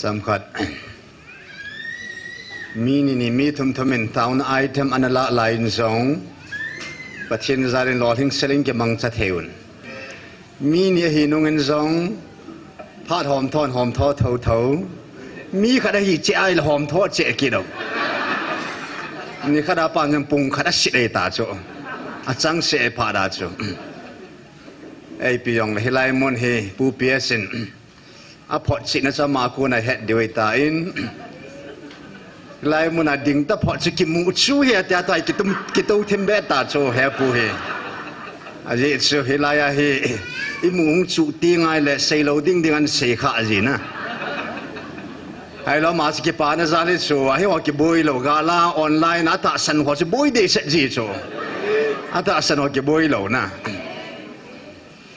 สำคัญมีนี่มีทุ่มทุ่มนตาวน์ไอเทมอันละลายนซองประเทศจารินลอทิ้งเซลิงเก็บมังจะเทวนมีนี่หินุงินซองพาดหอมทอนหอมทอเท่ามีขณะที่เจ้าหอมทอเจ๊กินเอานี่ขณะปานยังปุ่งขณะสิเอตาโจอาจังเสพาดาโจไอพี่ยองเฮลัยมอนเฮปูเปียสินอาพอจิน่าจะมากูในเฮดเดียวตาอินลายมุนาดิ่งตาพอจิกิมูชูเฮแต่ตัวกิตุทิมเบตาโจเฮปูเฮอาเจโจเฮลายาเฮอิมุงจูตีง่ายเลยเซลดิ้งดิ้งอันเสกอาจีนะไอ้เรามาสกิปานะจาริโจไอ้ว่ากิบุยโลกาลาออนไลน์นะตาสันหัวจะบุยเดชจีโจอาตาสันหัวกิบุยโลนะ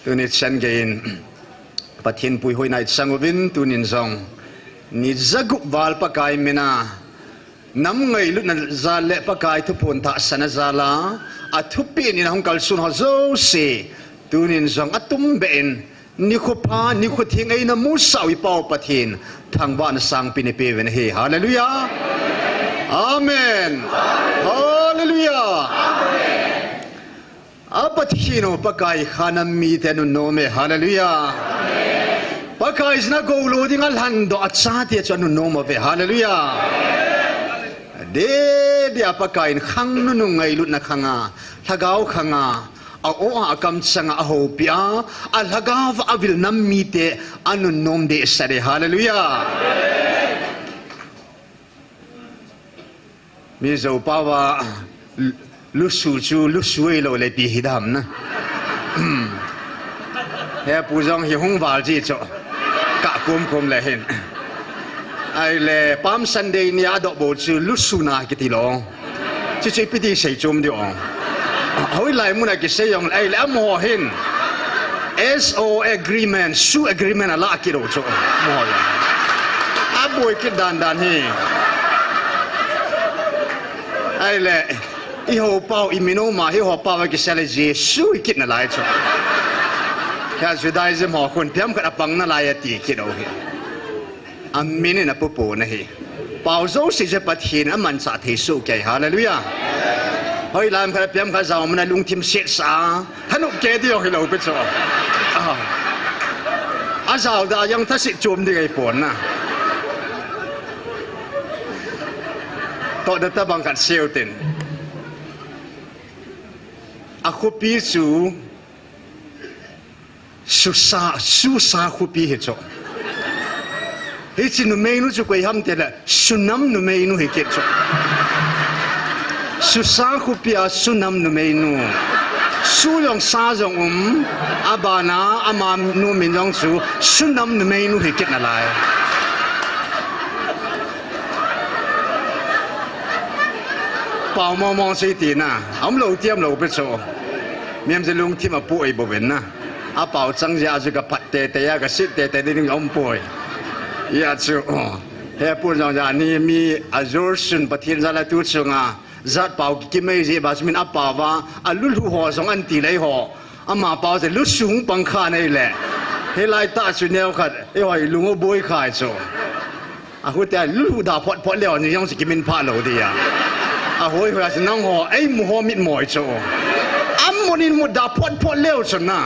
ตัวนี้ฉันเกินปะเทียนปุยหอยในสังวินตัวนี้ซองนี่จักุบาลปะกายมินาน้ำไงลุนันซาเลปะกายทุพนตาสันซาลาอัทุปีนี่นะฮงกัลสุนฮะโซเซตัวนี้ซองอัตุมเบนนิคุพานิคุทิ้งไอ้น้ำมูสาวิปาวปะเทียนทางบ้านสังปินเปเวนเฮฮาเลลูยาอาเมนฮาเลลูยาอาปะทิโนปะกายขานามีเตนุโนเมฮาเลลูยาปะกายสนาโกลูดิงัลฮันโดอัจฉริยะจนุโนมเวฮาเลลูยาเดียปะกายขังนุนุงไงลุนขังอาทักเอาขังอาเอาโอ้อากำสังอาโฮปิอาอัลฮักาวอวิลนัมมีเตอนุโนมเดสเรฮาเลลูยามีเจ้าป่าวลุสูจูลุสวยโลเลยปีหิดามนะเฮ้ปูจงหิฮงวาลจีโจกะคุมเลยเห็นไอ้เล่ปั๊มซันเดย์นี่อาดอกโบจูลุสูนากิติลองจะใช้พิธีใส่จุ่มเดียวเอาไว้ไล่มุนักเสียงไอ้เล่มอเห็น SO agreement สู agreement อะไรกิโลโจมอเลยอาบุยกิดดันเฮไอ้เล่อีหัวเป้าอีมิโนมาอีหัวเป้าว่ากิเซเลเจสูอีกินอะไรจ้ะแค่สุดท้ายจะหมอคนเพียงกระปังนั่นลายตีกินเอาเหรออามินนะปุ๊บปุ๊บนะเฮเป้าโซ่สิจะปัดหินอามันสาธิสุแก่ฮาเลลูยาเฮ้ยลามกระเพียงกระเจ้ามันลุงทิมเสียสาท่านุเกดีเอาให้เราไปจ้ะอาเจ้าดายังทัศน์จุ่มดีไอ้ปนนะต่อเดินตะบังกัดเซลตินaku pisu susah aku pisu itu nu menu juga ham tidak sunam nu menu hikit susah aku pia sunam nu menu sulong sajong abana amam nu minjong sunam nu menu hikit nalaiเป่ามองสิตีน่ะอมโลเทียมโลไปโซเมียมจะลุงที่มาป่วยบ่เว้นนะอาเป่าจังจะอาจจะกับปัดเตะกับสิเตะได้ดึงอมป่วยยาจูเฮ้พูดจังจะนี่มีอาจูสุนปะเทียนจะละตุชงาจัดเป่ากิไม่จีบาสมินอาเป่าว่าอาลุลหัวสองอันตีเลยหัวอามาเป่าจะลุสูงปังขาในแหละเฮไลตาสุนเนวขัดไอ้หอยลุงก็บ่อยขายโซอาคุณแต่ลุลดาพอดเลี้ยวนี่ยังสิกิมินพาโลดีอ่ะอาหอยเวลาสิน้องหัวไอ้หมูหัวมิดหมอยโจอัมมุนินมุดดาพอดเลี้ยวชนะ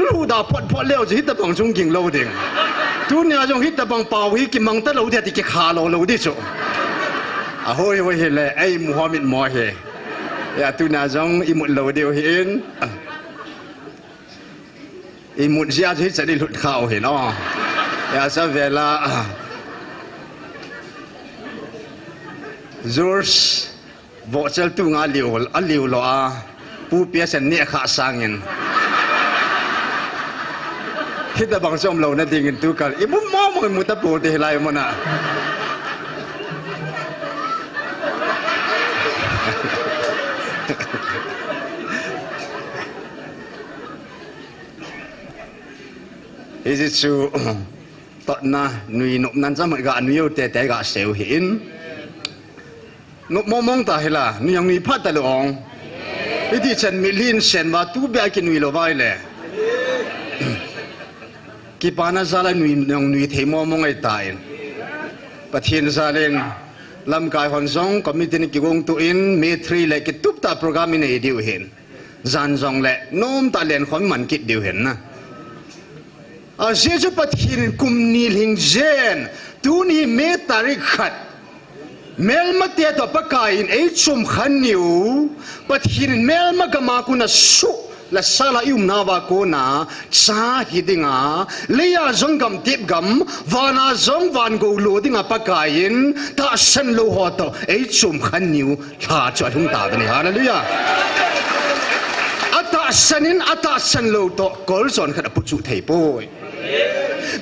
ลูดาพอดเลี้ยวจะฮิตตะบังจงกิงโลดิ่งทุนเนี่ยจงฮิตตะบังเป่าฮิกิมังตะโลเดียติกิขาโลดิโจอาหอยเฮเลยไอ้หมูหัวมิดหมอยเฮอย่าทุนเนี่ยจงอิมุดโลเดียวเห็นอิมุดเสียจะฮิตจะได้หลุดข่าวเห็นอ๋ออย่าซะเวลาZors bocel tu ngaliu lo a pu piasa ni kha sangin kita bang som lo na dingin tu kal ibu mo mu ta pu te lai mo na is it true tot na nui nop nan sa ga nui te ga seu hinนกมองตาเฮล่ะนี่ยังมีพัดตะลองวิธีฉันมีลิ้นเส้นว่าตู้เบียกินวิโลไว้เลย กิปานาซาลานุยนองนุยเทมอมงไอตาย ประเทศซาเลนลำกายหอนซองคอมมิตี้นิกิวงตุอินเมทรีเล็กตุบตาโปรแกรมในเดียวเห็นจันซองเล่โน้มตาเลนคนมันกิดเดียวเห็นนะอาเซียจะประเทศกุมนิลิงเจนตูนี่เมตาริขัดเมลมาเตียตัวปะกายไอชุมขันนิวประเทศเมลมากมากุนัสุและสาลายุมนาวาโกนาชาฮิดิงาเลียจงกำติบกำวานาจงวันกูโลดิงาปะกายินถ้าฉันโลหัวโตไอชุมขันนิวถ้าจะทุ่งตาตัวนี้ฮาเลลูยาอัตตาฉันโลโตกอลซอนขัดปุจุเทปอย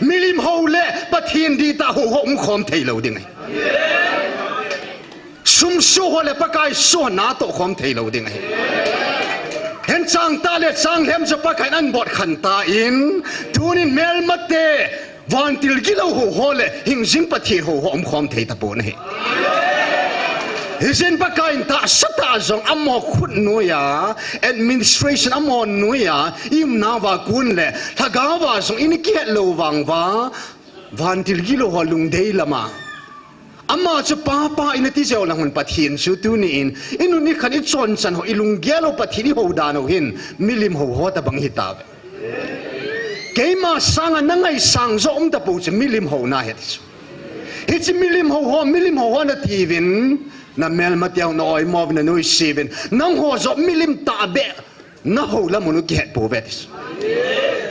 มิลิมโฮเล่ปะเทียนดีตาหัวหงคอมเทโลดิงไงซุมสู้หัวเล่ปะกายสู้นาโตคอมเทโลดิงไงเห็นจังตาเล็ดจังเห็มจะปะกายนั่นบดขันตาอินทูนินเมลมาเตวันติลกิโลหัวเล่หิงจิงปะเทียนหัวหงคอมเทตะปูนเฮเห็นปะกายตาสตาจงอมอขุนนัวยา administration อมอนัวยาอิมนาวากุนเล่ถ้ากาวาจงอินเกียโลวังวาวันติลกิโลหัวลุงเดลมาอามาจะป้าอินที่เจ้าหลังมันปะเทียนสุดตัวนี้อินุนี่ขันอิจอนสันหัวอิลุงเกลปะเทียนหัวดานหินมิลิมหัวตะบังฮิตาเวเกมาสังนังไงสังโจมตะปูจะมิลิมหัวน่าเห็ดฮิตมิลิมหัวนาทีวินน้าเมลมาเตียวน้อยมอวินน้อยซีวินนังหัวโจมิลิมตาเบะน้าหัวละมุนุเกะปูเวดิส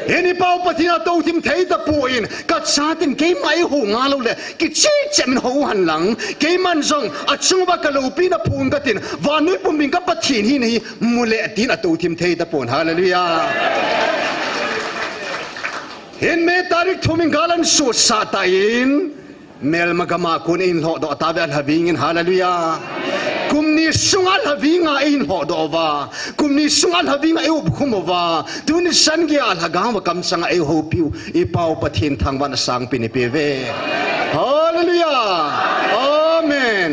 เห็นเป้าปะที่เราโตทิมเทตะปูอินกัดซาตินเกมไม่หูงาเราเลยกิจเจมันหูหันหลังเกมันซงอัดซงว่ากะลูปีน่ะพูนกัดตินวานุยปุ่มบินกับปะทีนี่นี่มูเลตินอะโตทิมเทตะปูนฮาเลลูยาเห็นเมตาริกทุมิงกาลันสุดซาตาอินเมลมากามาคุณอินหอดอตาเวลฮาวิงินฮาเลลูยากุมนี้สุงอัลฮาวิงาอินหอดอวากุมนี้สุงอัลฮาวิงาเอวบุคุมวาตุนิสันเกียลฮากามวกำสังเอวฮูปิวอีเป้าปะเทียนทางวันสังปินิเปเวฮาเลลูยาอาเมน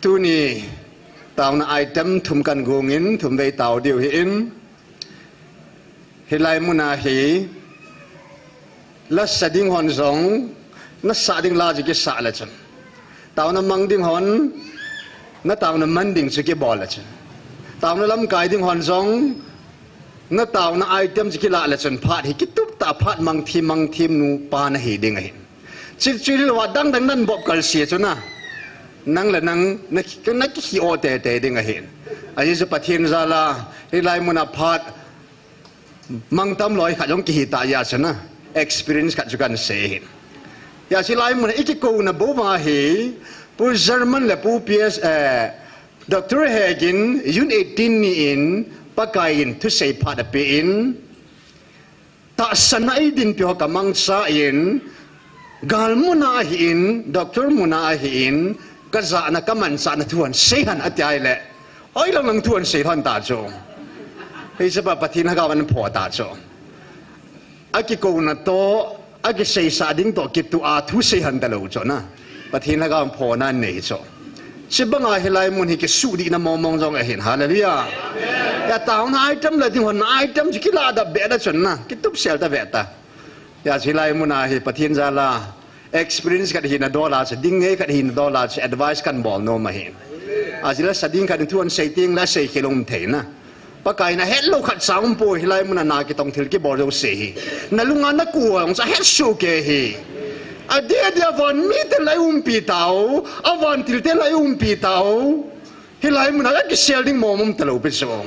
ตุนี้ตาวนาไอเทมทุมกันกงินทุมเวตาวเดียวหินเฮลัยมุนาฮีและสดิ้งหอนสองนัสสาดิ้งลาจิกิสาละจันตาวนามังดิ้งหอนนัตาวนามันดิ้งจิกิบอลละจันตาวนาลำกายดิ้งหอนสองนัตาวนาไอเทมจิกิลาละจันพาดฮิกิตุบตาพาดมังทีมนูปานะฮีดิ้งหินจิลว่าดังนั้นบอกกัลเสียจนะนังละนังนักขี้โอเตดิ้งหินอายุจะปะเทียนซาลาเฮลัยมุนาพาดมังตำลอยขัดยงกิฮิตายาชนะ experience ขัดจุกันเสียยาสิไลมันอีกกูนะบูมาฮีปูเยอรมันและปูพีเอสดร.เฮกินยุน18นี่อินปากายอินทุเสพาดเปอินตาสนัยดินเปียวกับมังสาอินกาลมุนาหินดร.มุนาหินก็จะนักมันสานทวนเสียนอัตยายแหละไอ้เราลังทวนเสียนตาโจเฮ้ยสบายปฏินักวันพอตาโจอากิโกนัตโตอากิเสียสาดิ้งโตกิตุอาทุเสียนตะโลโจนะปฏินักวันพอนั่นเนโจสิบังอาเฮลัยมุนฮิกิสุดีนะมองจงเห็นฮาเลลูยาอย่าตาวนาไอเทมเลยที่หัวนาไอเทมจิกิลาดับเบะได้จนนะกิตุบเซลตะเบะตาอย่าสิไลมุนอาเฮปฏินซาลา experience กันหินดอลลาร์ดิ้งเฮกันหินดอลลาร์ advice กันบอกโนมาเห็นอาจิละสดิ้งกันทุนเสียติ้งและเสียกิโลเมตรนะปากายนะเฮ็ดลูกขัดสาวปุ่ยไล่มันนากิตองทิลกิบอลเราเสียนั่นลุงอันนักกัวองจะเฮ็ดสูเกฮีอเดียวันมีแต่ไล่ปีเตาอวันทิลแต่ไล่ปีเตาไล่มันอะไรกิเซลดิ้งมอมตะลุไปส่ง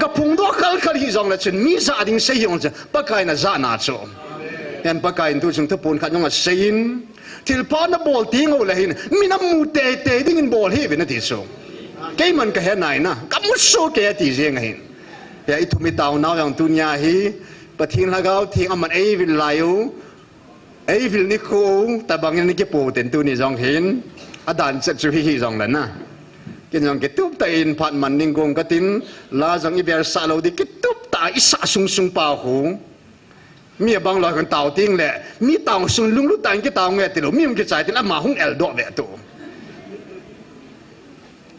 กับพุงตัวคัลฮิจงละจนมีซาดิ้งเสียงจะปากายนะซานาโจยันปากายตัวจงทปูนขัดยงเสียนทิลพานบอลทิ้งเอาเลยหินมีน้ำมูเตดิ้งบอลเฮวินติส่งเกมันก็เห็นไหนนะก็มุสโซเกติเจียงเห็นอย่าอิทุมิตาวน้าอย่างตุนยาฮีปะทิ้งละก้าวทิ้งอามันเอวิลไลโอเอวิลนิโคแต่บางอย่างนี่ก็ปูเต็นตุนี่จงเห็นอาดานเสร็จสุฮีจงแล้วนะกินจงกิตุบตาอินพัดมันนิงกงกัตินลาจงอีเบลซาโลดิกิตุบตาอิสะซุงป่าหูมีบางลอยกันเต่าทิ้งแหละมีเต่าซุงลุงลุตันก็เต่าเงี้ยติโลมีมันก็ใจตินอามาหงเอลโดเวตุ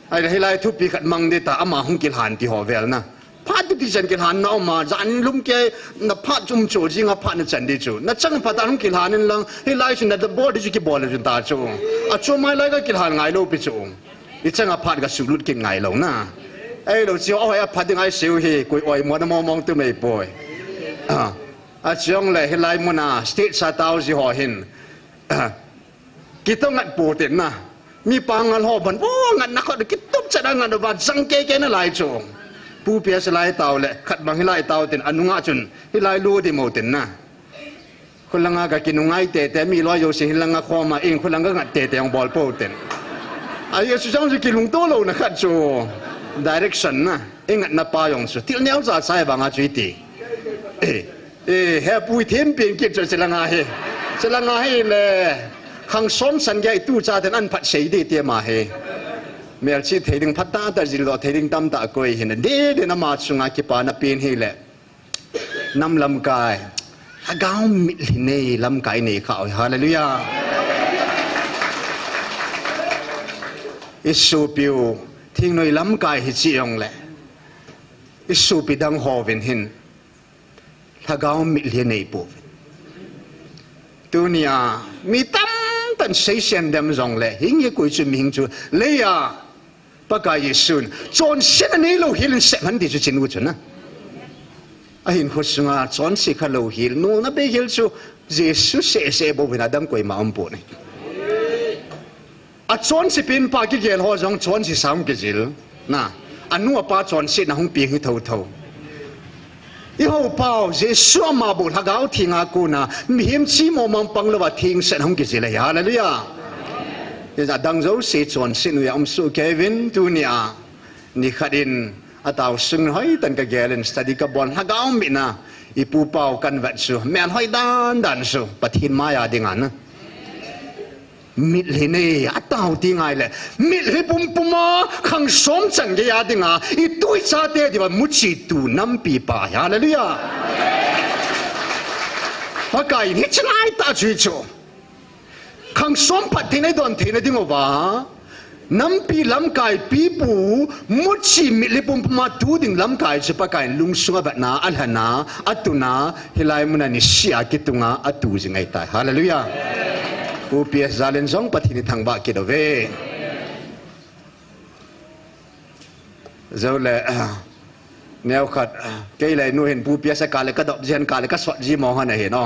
ไอ้เฮลัยทุบปีขัดมังเดตาอามาหงกิลหันที่หอเวลนะพ phát thì chân cái hàn nào mà dàn lum cái nó phát chung chỗ gì ngã phát nó chân đi chỗ nó chẳng phát anh cái hàn nên là hay lại xin là ball đi cái ball chúng ta chỗ à chỗ mai lại cái hàn ngay lâu bị chỗ ít chẳng ngã phát cái sụt lút cái ngay lâu na ấy đầu chiều ôi phát thì ngay siêu hi coi ôi mua nó mong từ mấy bồi à chiong lại hay lại mua na state sa tao gì họ hin kita ngắt bồ tiền na mi pangal ho ban ngắt nak có cái tốp chả đang ngắt được vào răng cái nó lại chỗ pu pia sẽ lại tàu lệ khát bằng hay lại tàu tiền anh ngã chun hay lại lúa thì màu tiền naคนละงากะกินง่ายแต่มีร้อยโยสิละงาคอมาเองคนละงางัดแต่องบอลโปเต็นไอ้ยสุจังจะกินลุงโตโลนะครับจู direction นะเองงัดนับปายองสุที่เนี่ยจะใช้บางอาจุยตีเฮ้ปุยเทียมเปลี่ยนกิจจะละงาเฮจะละงาเฮเลยขังซ้อมสัญญาตู้จ่าแต่อันพัดเสียดีเตียมาเฮเมื่อชีเทดิงพัดตาแต่จิลล์เทดิงตั้มตะกุยเห็นเด็ดน้ำมาสุงาคิปานับเปลี่ยนเฮเลยน้ำลำกายถ้าก้าวมิลิเน่ลำไก่เน่ข่าวฮาเลลูยาอิสุปิวทิ้งหน่อยลำไก่หิจิยงแหละอิสุปิดังฮอวินหินถ้าก้าวมิลิเน่ปูตัวเนี้ยมีตั้มตันเสียเสียงเดิมจงแหละหิงยี่กุยจุมีหิงจูเลยอ่ะปากกายิสุนจนเส้นนี้เราหินเสมันดีจุจินวุจุนะไอ้หินขดงาจอนสิขลุ่ยหิลนู่นนับไปหิลชูเยซูเสบ่เป็นอดัมกุยมาอัมปุนี่อ่ะจอนสิเป็นปากิเกลหัวจงจอนสิสามกิจิลนะอันนู้นป้าจอนสินะหงปีหิเท่าเท่าอีหัวป้าเยซูมาบุตรกาวทิ้งอากูนะมีหิมชีโมมังปังเลวทิ้งเส้นหงกิจิเลยฮาเลลูยาเดี๋ยวดังเจ้าสิจอนสินุยอัมสุเควินตัวนี้นี่ขัดินอาตาวซึ่งห้อยตันกับเกลินสตูดิกับบอลฮักเอามินะอีปูเป่ากันวัดสูแม่นห้อยดันสูปะทินมายาดิงันมิดเลยเนี่ยอาตาวที่ไงเลยมิดเลยปุ่มมาขังสมจังกี่ยาดิงาอีตุยซาเตดีว่ามุจิตูน้ำปีปายาเลยลุยาปากายนี่จะไงตาจุยโจขังสมปัดที่ไหนโดนที่ไหนดิงว่าน้ำปีลำกายปีปูมุชิมิลิปุ่มมาตูดิ่งลำกายจะปากายลุงสุงแบบนาอัลฮานาอัตุนาเฮลัยมุนันิชิอากิตุงาอัตูจิงไงตายฮาเลลูยาอุปยาซาเลนซองปฏิทินทางบากิดเวเจ้าเล่แนวขัดเกี่ยเลยนู่นเห็นปูเปียสกาเลก็ดอกเจนกาเลก็สวดจีมองหันเห็นอ๋อ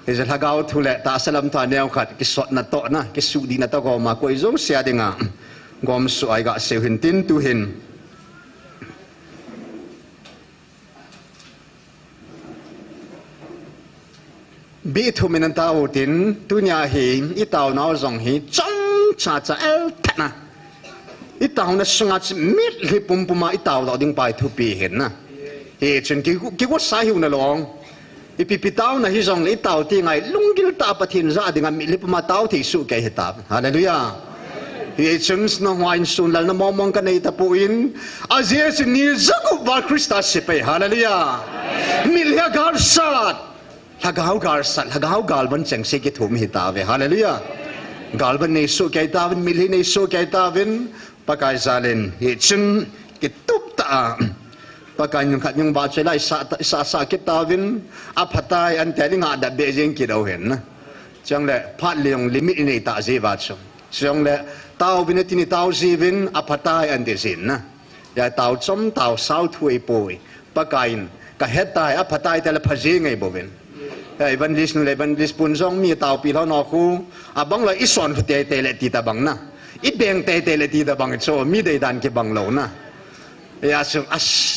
เดี๋ยวถ้าเขาทุเรศตาสลัมทานแนวขัดกิสดนัตโตนะกิสุดีนัตโตก็มาคุยจงเสียดิ่งอ่ะกอมสวยก็เสียหินตินตุหินบีทุมินันตาอุตินตุนยาหินอีตาวน้าจงหินจงชาจะเอลทนะอีตาวนั้นสงัดมิดลิปุ่มปุ่มมาอีตาวเราดิ่งไปทุปีเห็นนะเฮ้จนกี่วัดสายหิวนั่นหรออีปีตาวนะฮิจงอีตาวที่ไงลุงกิลตาปะทินซาดิ่งมิลิปุ่มมาตาวที่สุกแก่เหตุฮาเลลูยาเฮ้จนสนวายสุนลันมองมองกันในตะปูอินอาเจสนิจักบาคริสต์สิไปฮาเลลูยามิลยากาสัตฮักฮาวกาลสัตฮักฮาวกาลบันเซงเซกิทุมหิตาเวฮาเลลูยากาลบันในสุกแก่ตาวินมิลในสุกแก่ตาวินปากายซาเลนเฮจึงกิตุบตาปากายยังขัดยังบาดเจ็บไล่สากิตาวินอัพตายอันแต่ลิงาดับเบจิงกิดเอาเห็นนะจังเลยพัดเลี้ยงลิมิตในตาจีบาดชงจังเลยตาววินตินิตาวจีวินอัพตายอันเดซินนะอย่าตาวจมตาวสาวถวยป่วยปากายก็เฮตายอัพตายแต่ละพจีไงบ่เวนไอ้บันดิสนุเลยบันดิสปุนซองมีตาวปีแล้วนอคูบังเลยอิสอนเตะเลตีตาบังนะอีเบงเตะเลตีตาบังโชมีเดดันเก็บบังเหล่านะยาสุ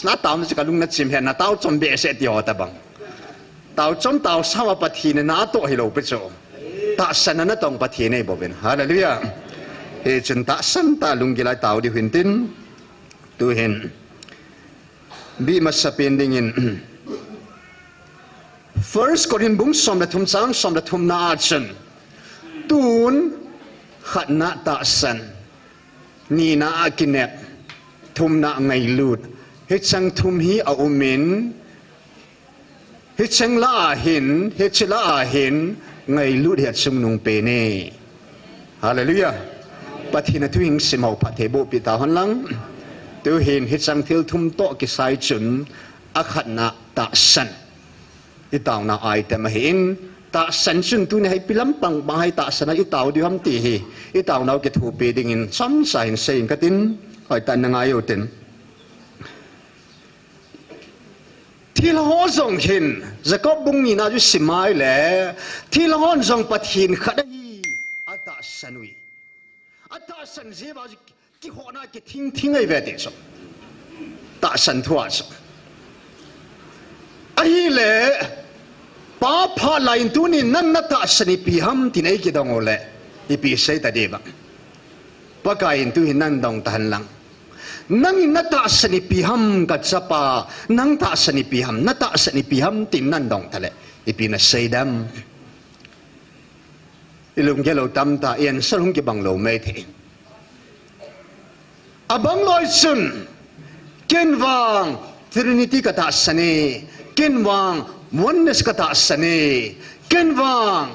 น้าตาวมันจะกระลุงนัดจิมเห็นน้าตาวจมเบสเดียวตาบังตาวจมตาวสาวปะทีนน้าโตให้เราไปโชตาสันนั้นต้องปะทีในบ่เป็นฮาเลลูยาเฮจนตาสันตาลุงกิลายตาวดิหินตินตูเห็นบีมาสเปนดิ่งินFirst Korin bung som la thum sang som la thum na chen tun khat na ta san ni na akinet thum na ngai lut he chang thum hi a umin he chang la hin he chila hin ngai lut he chung nung pe ne hallelujah pathina tuing simau phathe bo pi ta han lang tiêu hiền hít sang thiêu thum to cái sai chuẩn khát na ta san ít tàu na ai tem hiền ta san chuẩn tu này hay pilam pang bahai ta san ít tàu đi ham tì hi ít tàu nào cái thu bê đình in xóm sai xây cái tin hỏi ta năng ai ở tinที่ละห้องส่งหินจะก็บุ้งนี่น่าจะสิมาอีแล้วที่ละห้องส่งปัดหินขัดฮีอัตตาสันวีอัตตาสันเสียบาจิกี่หัวน่าจะทิ้งไอ้เวทีส่งตาสันทัวส่งไอ้เล่ป้าพาลายตัวนี้นั่นน่าตาสันอีปีฮัมที่ไหนกี่ดองโอเล่อีปีเสยตาเดียบังป้ากายตัวนี้นั่นดองทันลังnang nata sani piham kat sapa nang ta sani piham nata sani piham tin nan dong thale ipina seidam ilung gelo tam ta yen salung ki banglo me the abang loi sun kenwang trinity kata sani kenwang oneness kata sani kenwang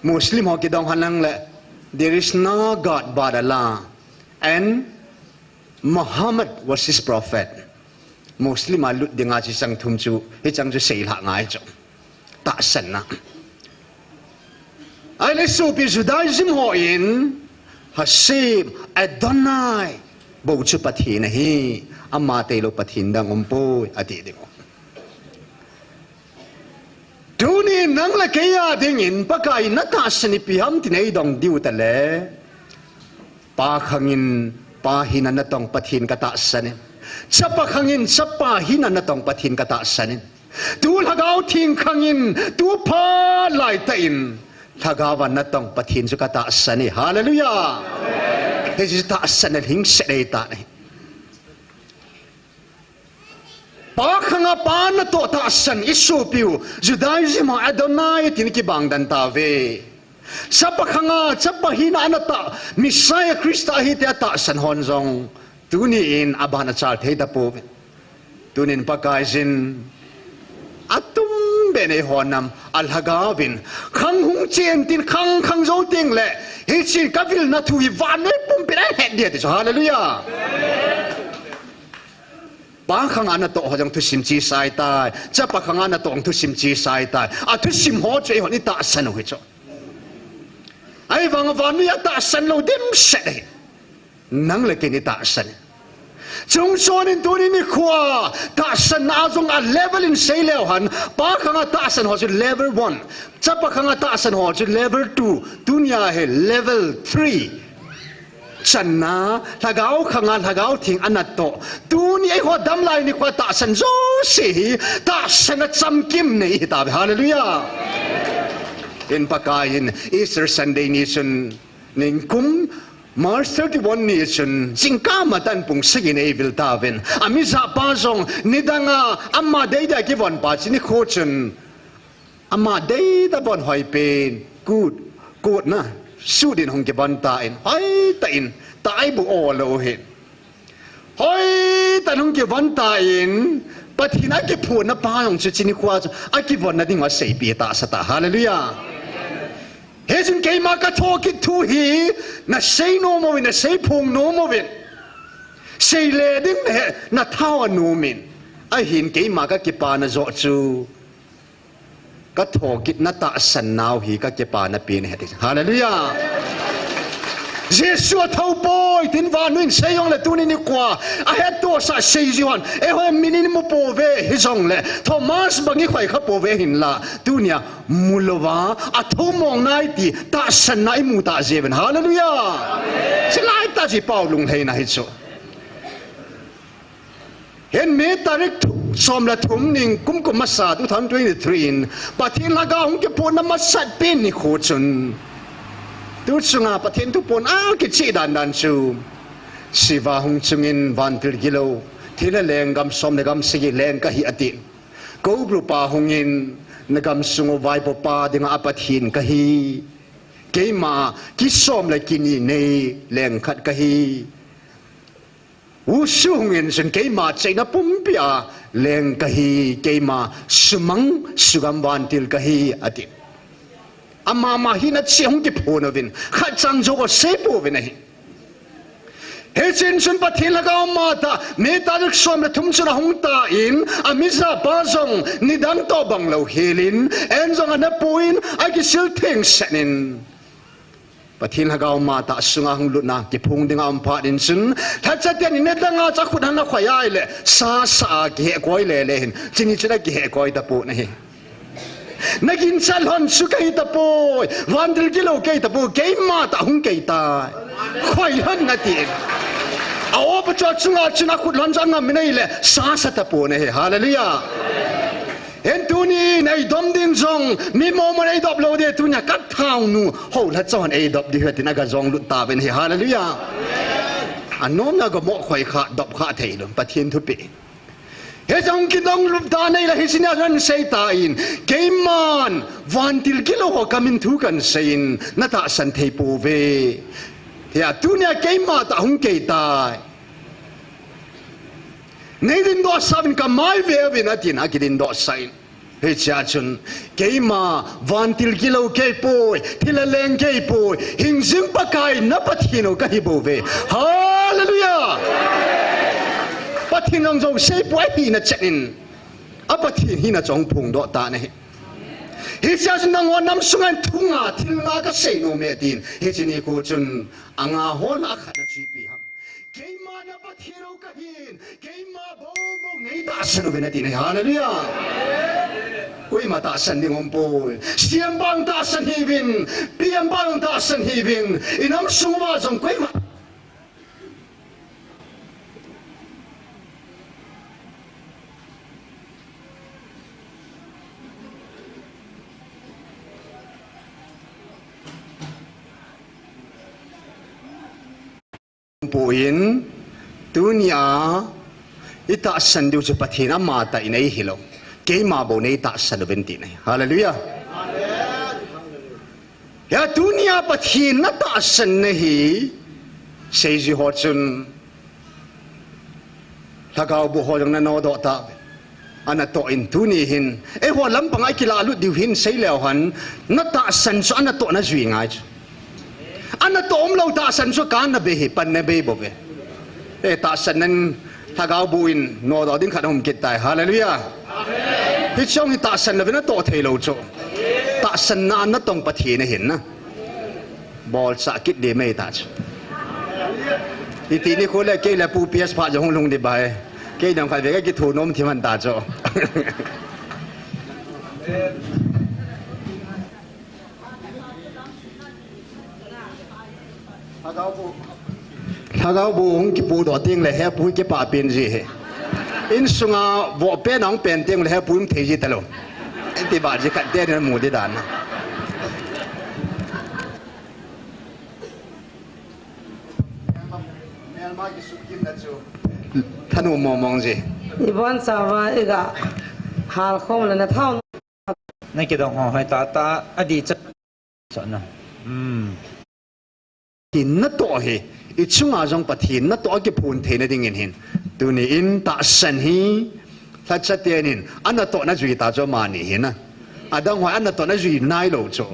muslim ho ki dong hanang le there is no god but Allah and Muhammad was his prophet. Muslim alut dengan sang thumchu, hicang ju sei la ngai chu. Tak san na. Ai le su pi Judaism ho in Hashem Adonai bo chu pathin hi amma te lo pathin dang umpo ati ding. Tuni nang la kaya ding in pakai na ta san pi ham tinai dong diu ta le. Pa khangin pa hinan na tong pathin kata sanin sapa khangin sapa hinan na tong pathin kata sanin tu lagaw thing khangin tu pa lai ta in thagawan na tong pathin su kata sani hallelujah he ji ta sanal hing se ta nei pa khanga pa na to ta san isu piu Judaism Adonai tin ki bang dan ta ve sapa khanga sapa hina anata Messiah Krista hi te ta san hon zong tuni in abana chal the da po tunin pakaizin atum bene honam alhagavin khang hung chen tin khang zo ting le hi chi kavil na thu hi van ne pum pira het dia te hallelujah pa khang anato ho jang thu sim chi sai tai sapa khanga na tong thu sim chi sai tai a thu sim ho che ho ni ta san ho cho ai vang van ya ta san lo dim se nang le ke ni ta san chung son in tu ni khwa ta san na zong a level in sei leo han pa khanga ta san ho level 1 chapa khanga ta san ho level 2 dunya he level 3 channa thagao khanga thagao thing anato tu ni ai ho dam lai ni khwa ta san zo si ta san cham kim nei ta hallelujah in pakain Easter Sunday nation ning kum March 31 nation singka matan pung sigin evil tavin amisa pasong nidanga amma deida kivon pa chini khochen amma deida bon hoi pen good na sudin hong kivon ta in hoi ta in tai bu o lo hin hoi ta hong kivon ta in pathina ki phun na pa hong chini khwa a kivon na ding wa sei pi ta sata hallelujah Hezin kay makatokit tu hi na say no mo na say pung no mo vin say leding na tawa no min ay hin kay makakipa na zo chu katokit na ta san naw hi kakipa na pin hetis hallelujah Jesus thau boy tin van nuin sayong le tunin ni kwa a het to sa sei jiwan e ho minin mo po ve hi jong le Thomas bangi khwai kha po ve hin la tunia mulwa a thomong nai ti ta san nai mu ta jeven hallelujah amen silai ta ji paulung hei na hi cho hen me tarik som la thum ning kum masa 2023 pathin laga hong ke po na masat pin ni kho chun tu sunga pathin tu pon ki chi dan chu siwa hung chungin van pil gilo thila lengam som negam sigi leng ka hi ati ko bru pa hungin nagam sungo vai po pa dinga apathin ka hi keima ki som la kini nei leng khat ka hi u sungin sun keima chaina pumpia leng ka hi keima sumang sugam van til ka hi ati ama ma hinat si hong ki phone vin khat chang jo ko se po vin hi Hechin sun pathil hagaw mata me tarik som le thum chuna hungta in amisa bazong nidang to banglo helin enjong anapuin agisil thing senin pathil hagaw mata sunga hunglutna ki phung dinga ampa din sun thachatian in danga chakhut hana khwayai le sa ge koi le hin chini chuna ge koi ta pu nahi nagin salhon su kai ta po vandil kilo kai ta po ke mata hung kai ta khoi han na ti aw pa cha chunga chuna khut lan jang ngam nei le sa sa ta po nahi hallelujah en tuni nei dom din jong mi mo mo nei dop lo de tunya kat thau nu ho la chon ei dop di hetin aga jong lut ta ben hi hallelujah anom na go mo khoi kha dop kha thei lum pathin thu pi he jong ki dong lup da nei la hisina ran sei ta in keiman vantil kilo ho kamin thu kan sein na ta san thei pu ve ya tunya keima ta hung ke ta nei din do sabin ka mai ve ve na tin akidin do sain he cha chun keima vantil kilo ke poi thilaleng ke poi hingjing pakai na pathino ka hi bo ve hallelujah pathinong jong sei poi hi na chenin apathin hi na chong phung do ta nei hi cha chun nang on nam sungan thunga thilnga ka sei no me tin hi chini ko chun anga hon a khana chi pi ham keima na pathiro ka hin keima bo bo nei ta sanu ve na tin hallelujah koi ma ta san ding om po siam bang ta san hi vin piam bang ta san hi vin inam sungwa jong koi ma poin dunia ita san diu che pathina mata inai hilo ke ma bo nei ta san venti nei hallelujah ya dunia pathina ta san nei sei ji ho chun thagau bu ho jong na no do ta ana to in tuni hin e ho lam pangai kila lu diu hin sei leo han na ta san so ana to na zui ngai ana to om lo ta san so kan na be hi pan na be bo ve e ta san nan thagau buin no do ding khat hom kit tai hallelujah amen hi chong hi ta san na ve na to thei lo cho ta san na na tong pathi na hin na bol sa kit de me ta ch ti ti ni ko le ke la pu ps pha jong long de bai ke dang khai ve ke ki thu nom thi man ta cho thagau bu hong ki pu do ting le he pu ki pa pen ji he in sunga vo pe nong pen ting le he pu im thei ji talo en ti ba ji kat te ne mu de dan thanu mo mong ji iban sawa ega hal khom la na thau nay kia đồng họ hỏi ta adi chắc chọn nào hin na to he I chunga jong pathin na to ki phun the na ding in hin tu ni in ta san hi tha chaten in ana to na zui ta cho ma ni hin na adang hoi ana to na zui nai lo cho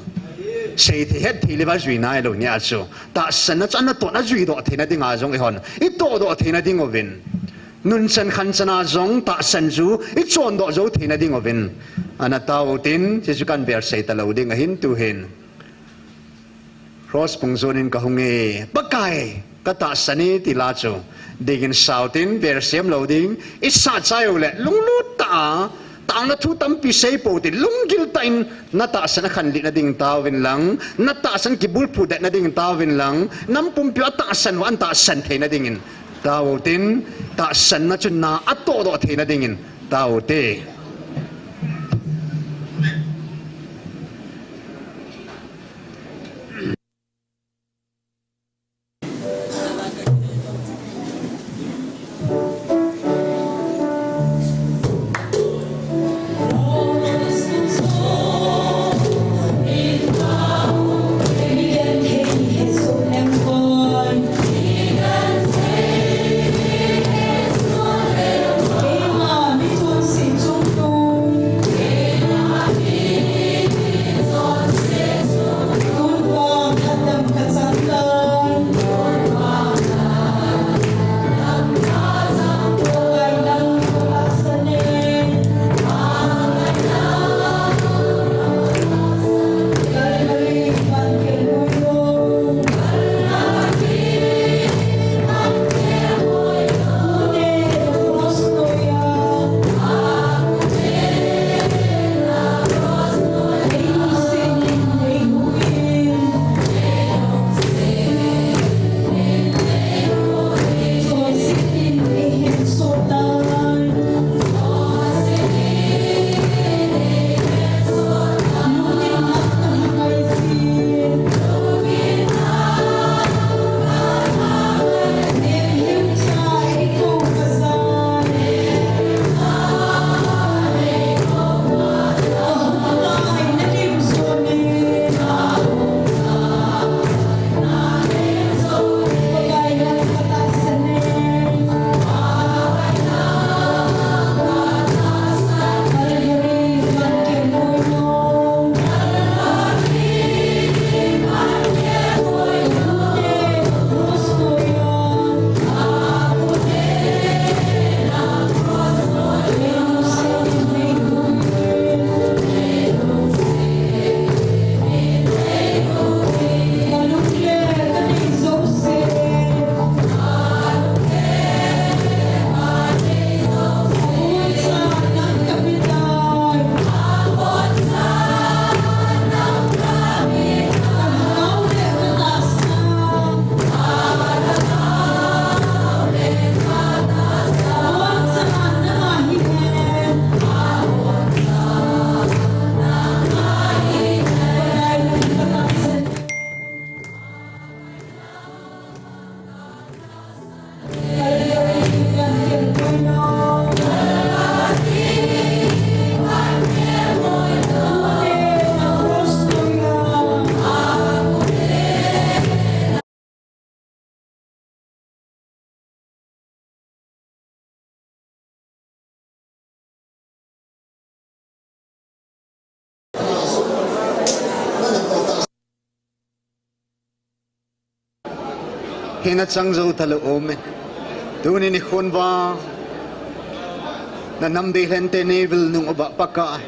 sei the het thi le ba zui nai lo nya cho ta san na ana to na zui do the na ding a jong I hon I to do the na ding ovin nun san khan chana jong ta san ju I chon do zo the na ding ovin ana tau tin jesu kan ber sei ta lo ding a hin tu hin Cross pungzonin kahungi pakai kata sani tilacho digin sautin versiam loading isa chayo le lungluta tang na thu tampi sei po ti lunggil tain nata san khan li na ding tawin lang nata san kibul pu na ding tawin lang nampum pi ata san wan ta san the na dingin tawtin ta san na chun na ato do the na dingin tawte Hãy subscribe cho kênh Ghiền Mì Gõ để không bỏ lỡ thế na chăng dâu thà lô ôm tu ni khôn va na nam đi lên tên này vil nung aba paka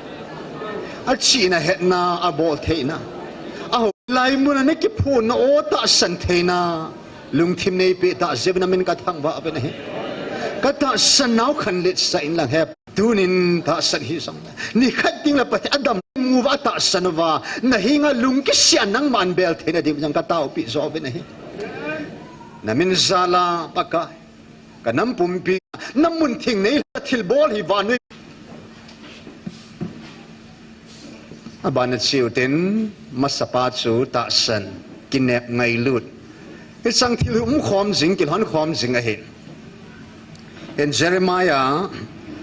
à chỉ na hết na à bỏ thế na à lại muốn na cái phun na ô ta san thế na lung thim này bị ta dẹp na mình cả thang vạ bên này cả ta san náo khăn lệ sai lang hẹp tu nín ta san hi song ni khát tiếng là bát Adam mua vạ ta san va na hi nga lung cái xian nang man bel thế na dim jang cả tao bị gió bên này na min zala paka ka nam pumpi nam mun thing nei thil bol hi van aban chiu ten masapa chu ta san kinep ngai lut cái sang thil khom jing kil han khom jing a hen in Jeremiah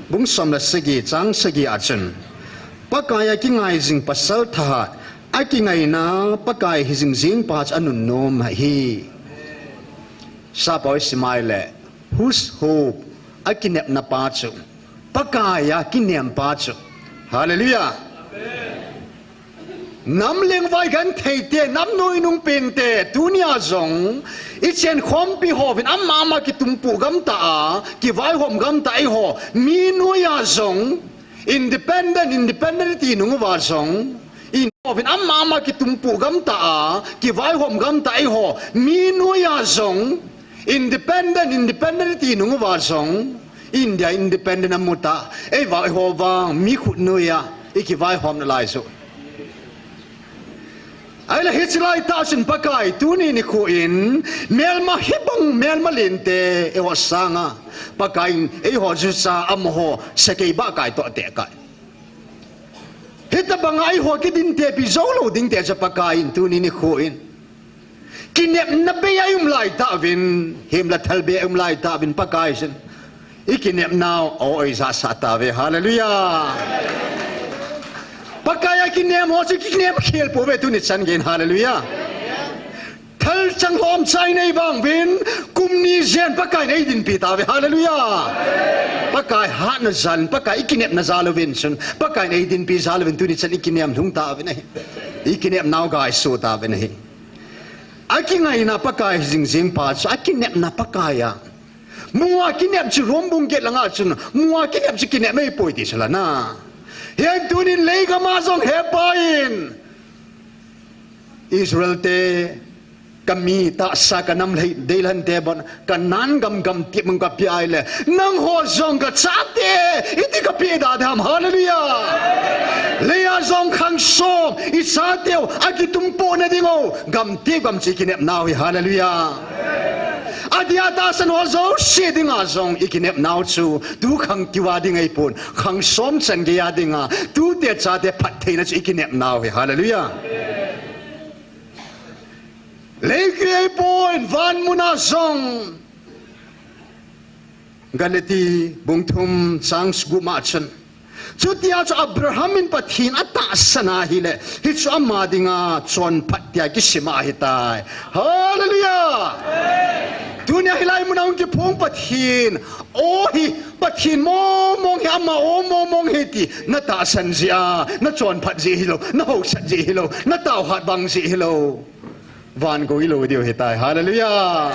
bung som la segi chang segi achun pakaya ki ngai jing pasal tha a ki ngai na pakai hi jing jing pa anun nom hi sa boy smile whose hope akinep na pacho pakaya kinem pacho hallelujah nam leng vai gan theite nam noi nung pente dunia zong ichen khom pi ho vin amma ma ki tumpu gam ta ki vai hom gam ta ai ho mi noya zong independent nung wa zong in vin amma ma ki tumpu gam ta ki vai hom gam ta ai ho mi noya zong independent nung wa song India independent amuta e vai ho wang mi khut nuya iki vai hom na lai so ai la hitlai ta sin pakai tu ni khu in melma hibang melma lente e wa sanga pakai e ho ju sa am ho sekei ba kai to te kai hita bang ai ho ki din te pi zo lo ding te cha pakai tu ni khu in kinep na be lai ta vin him la thalbe lai ta vin pakai sin ikinep now o isa sa ta ve hallelujah pakai kinep ho chi kinep khel po ve tu ni chan gen hallelujah thal chang hom chai nei bang vin kum ni zen pakai nei din pi ta ve hallelujah pakai hat na zan pakai ikinep na zalo vin sun pakai nei din pi zalo vin tu ni chan ikinep thung ta ve nei ikinep now guys so ta ve nei aki ngai na pakai jing jing pa cha aki nep na pakaya mua kinep chi rombung get langa chun mua kinep chi kinep mai poi ti sala na hian tunin leiga ma zong he pain Israel te kami ta sa kanam lei delan te bon kanan gam gam ti mong ka pi ai le nang ho zong ka cha te iti ka pi da dham hallelujah leya zong khang som I sa teo akitum po na dingo gam ti gam chi kinep naw hallelujah adia ta san ho zo she dinga zong ikinep naw chu du khang tiwa dingai pon khang som chan ge ya dinga tu te cha te phat theina chu ikinep naw hallelujah Lekri point van muna zong galeti bungthum changs gumachan chutia chu Abrahamin pathin ata sana hile hi chu amadinga chon phatya ki sima hitai hallelujah dunia hilai munang ki phong pathin o hi pathin mong hi ama o mong hi ti na ta san zia na chon phat ji hilo na ho san ji hilo na taw hat bang ji hilo van go ilo dio hitai hallelujah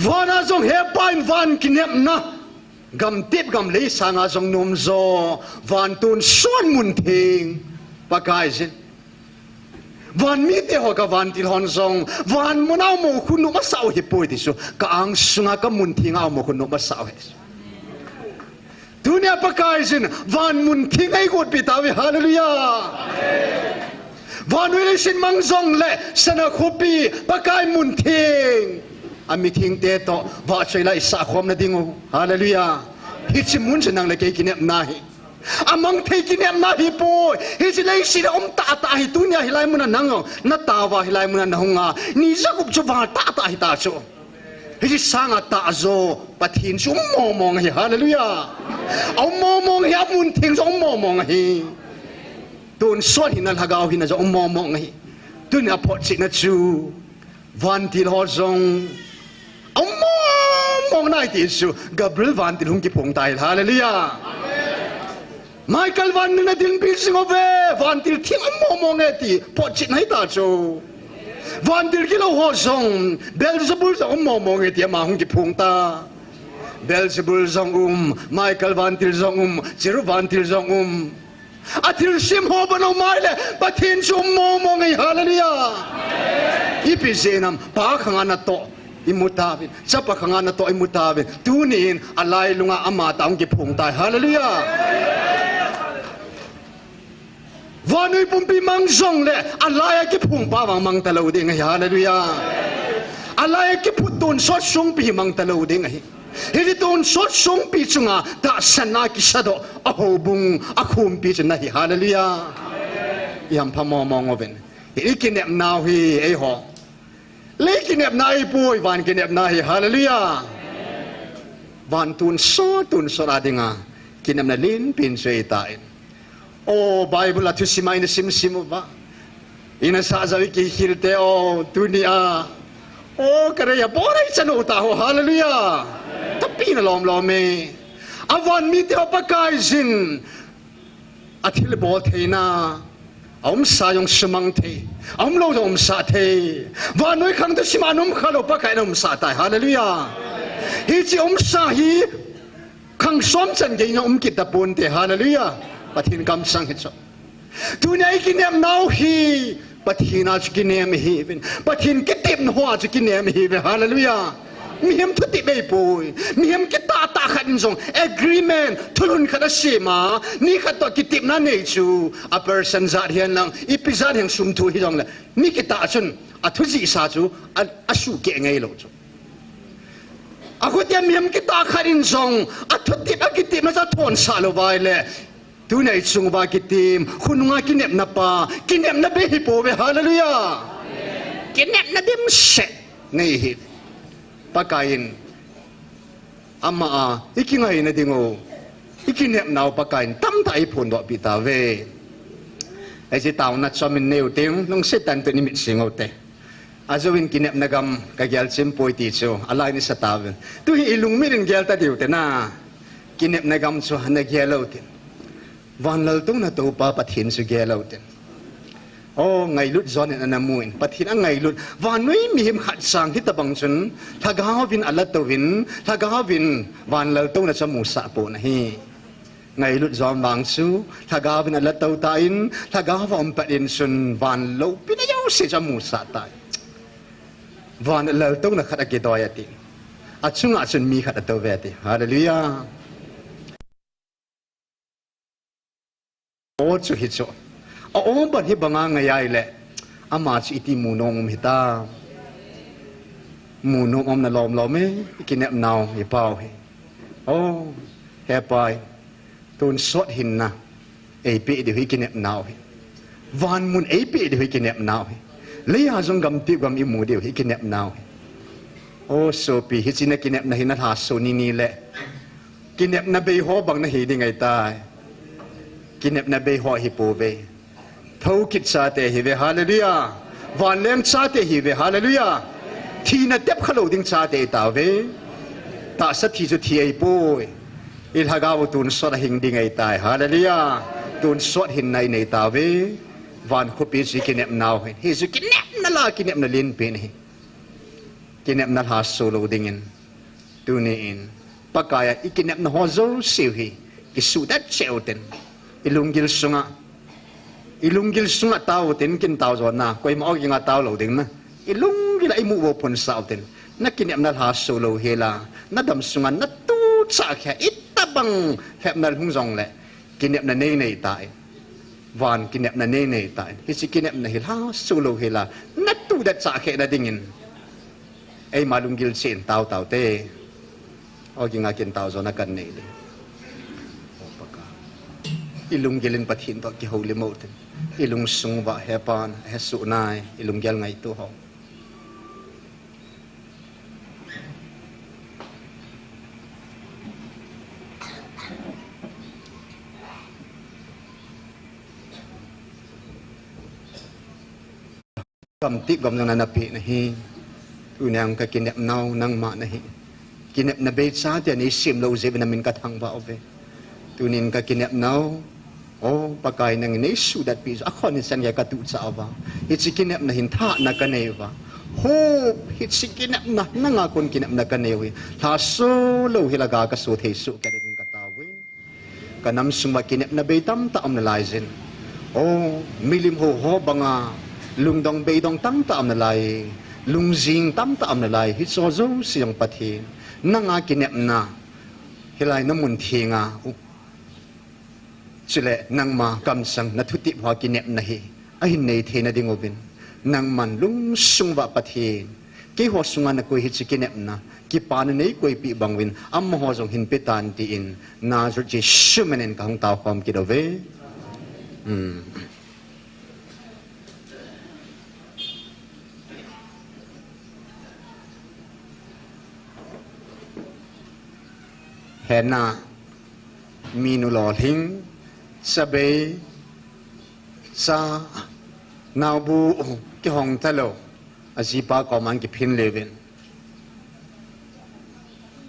van azong he pain van kinep na gam tip gam le sanga zong nom zo van tun son mun thing pakai sin van mi te ho ka van til hon zong van munau mo khunu ma sau hi poi ti su ka ang sunga ka mun thinga mo khunu ma sau he dunia pakai sin van mun thingai got pi tawi hallelujah van wili sin mang zong le sana khopi pakai mun thing ami thing te to va chei lai sa khom na dingu hallelujah hi chi mun chenang le ke kinep na hi amang thei kinep na hi po hi chi lai si om ta ta hi tunia hi lai mun nang na ta wa hi lai mun na hunga ni zakup chu wa ta ta hi ta chu hi chi sanga ta zo pathin chu mo mong hi hallelujah om mo mong hi mun thing zo mo mong hi tun son hin al hagaw hin zo mo mong hi tun a pot chi na chu van til ho zong ông mong nai ti su Gabriel van til hung ki pong tai hallelujah Michael van na din bil sing ove van til thing mong e ti pot chi nai ta chu van til kilo ho song Beelzebul song mo nge tia ma hung ki phung ta Beelzebul song Michael van til song Chiru van til song atil sim ho bano mai le pathin sum mo nge hallelujah ipisenam pa khanga na to imutavin chapa khanga na to imutavin tunin alai lunga ama taung ki phung tai hallelujah vanui pumpi mang zong le alai ki phung pa wang mang talo ding hallelujah alai ki putun sot sung pi mang talo ding hi hili tun sot sung pi chunga ta sana ki sado ahobung akhum pi chna hi hallelujah yam phamo mong oven ikinep now hi ei ho lekinep nai pui van kinep nai hallelujah van tun so radinga kinep na lin pin sei tain o bible atu simai na sim ba ina sa zawi ki hilte o dunia o karaya borai chanu ta ho hallelujah tapi na lom me avan mi te pakai sin athil bo theina ông sa yong semang the ông lo ông sa the và nói khang to simanum khalo pa kai ông sa tai hallelujah hi chi ông sa hi khang som chan ge na kit ta pon te hallelujah pathin kam sang het so tu nei ki nem nau hi pathin a ki nem hi vin pathin ki tip no ha ki nem hi hallelujah mihem thu ti bei poi mihem ki ta khan jong agreement thulun khada sima ni kha to ki tip na nei chu a person zat hian lang ipizat hian sum thu hi jong la ni ki ta chun a thu ji sa chu a su ke ngei lo chu a ko tiam mihem ki ta khan jong a thu tip a ki tip na sa thon sa lo vai le tu nei chung ba ki tim khununga ki nep na pa ki nep na be hi po be hallelujah ki nep na dim se nei hi pakain ama ikingai na dingo ikinep naw pakain tam tai phun do pita ve ai si taw na chomin neu ting nong setan to ni mit singote azowin kinep nagam ka gyal sim poi ti chu alai ni satawen tu hi ilung mirin gyal ta diu te na kinep nagam chu na gyalo te van lal tung na to pa pathin su gyalo te oh ngày lut zon en anamuin pathin ang ngày lut van noi mi him khat sang hi tabang chun thagawin alat towin thagawin van lal to na chamu sa po na hi ngày lut zon wang chu thagawin alat to tain thagawam patin sun van lo pinayaw si chamu sa tai van lal to na khat ki doyati achunga chun mi khat to veti hallelujah o chu hi chu ông bận hi bằng ngày ai lệ, ama chỉ ti mù nông hita, mù nông ông na lom ấy, cái nệm nào hi bao hi, oh, hepai, tuần sốt hin na, ai bị điều hi cái nệm nào hi, van mun ai bị điều hi cái nệm nào hi, lấy hà trong gam tiếp gam imu điều hi cái nệm nào hi, oh so pi hi chỉ na cái nệm na hi na hà so ni lệ, cái nệm na bay ho bằng na hi đi ngày ta, cái nệm na bay ho hi po về thâu kít sa te hi ve hallelujah van leng sa te hi ve hallelujah thi na tep khalo ding sa te ta ve ta sa thi chu thi ai poi il haga bu tun so da hing ding ai tai hallelujah tun so hin nai nei ta ve van khu pi si kinep naw hi su kinep na la kinep na lin pen hi kinep na ha solo ding in tu ni in pakaya ikinep na ho zo siu hi ki su dat cheuten ilunggil sunga tao tin kin tao zo na koi ma gi nga tao lo ding na ilunggil ai mu bo pon sao tin na kinep na ha solo hela na dam sunga na tu cha kha itabang hep na hung jong le kinep na nei tai van kinep na nei tai hi si kinep na hila solo hela na tu da cha kha na dingin ai malunggil sin tao te o gi nga kin tao zo na kan nei le ilung gelin pathin to ki holy mountain ilung sungwa hepan hesu nai ilung gel ngai tu ho kam ti gam nang na pi na hi tu nang ka kinep nau nang ma na hi kinep na be cha te ni sim lo je na min ka thang ba ove tunin ka kinep nau oh pakai nang nei su dat pi akhon san ya katu chawa hit sikinep na hin tha na kaneva ho hit sikinep na nanga kon kinep na kanewi tha so lo hilaga ka so thei su ka den katawi kanam suma kinep na beitam ta am na laizin oh milim ho banga lungdong beidong tam ta am na lai lungjing tam ta am na lai hit so zo siang pathin nanga kinep na hilai na mun thinga chile nang ma kam sang na thuti bha kinep na hi a hin nei the na dingobin nang man lung sung wa pathin ki ho sunga na ko hi chikinep na ki pan nei koi pi bangwin am ho jong hin petan ti in na zo ji shumenen ka hong ta khom ki do ve hena minu lo thing sabe sa nào bu cái hong talo azipa ko man ki phin levin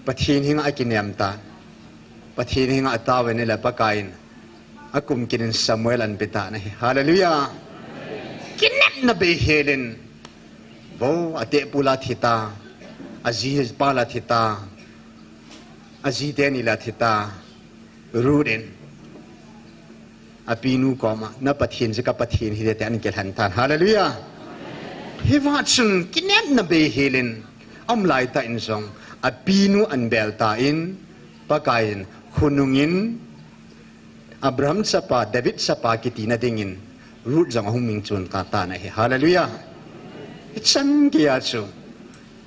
pathin hinga akinem ta pathin hinga atawe ne la pakain akum kinin Samuel an beta na hallelujah kinep na be helen bo ate pula thita aziz pala thita azideni la thita ruden apinu koma na pathin se ka pathin hi te an ke han tan hallelujah hi wa chun kinep na be helen am lai ta in song apinu an bel ta in pakain khunungin Abraham sapa David sapa kitina dingin rut jang hung ming chun ka ta na hi hallelujah chan kia chu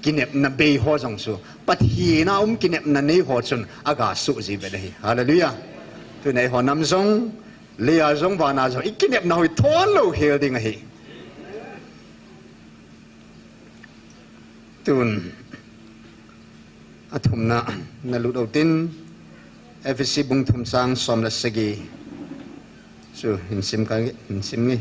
kinep na be ho jong chu pathina kinep na nei ho chun aga su ji be hi hallelujah tu nei ho nam jong lia jong ba na jong ikinep na hoi thon lo hel ding hi tun athum na lut autin FSC bung thum sang som la segi so hin sim ngi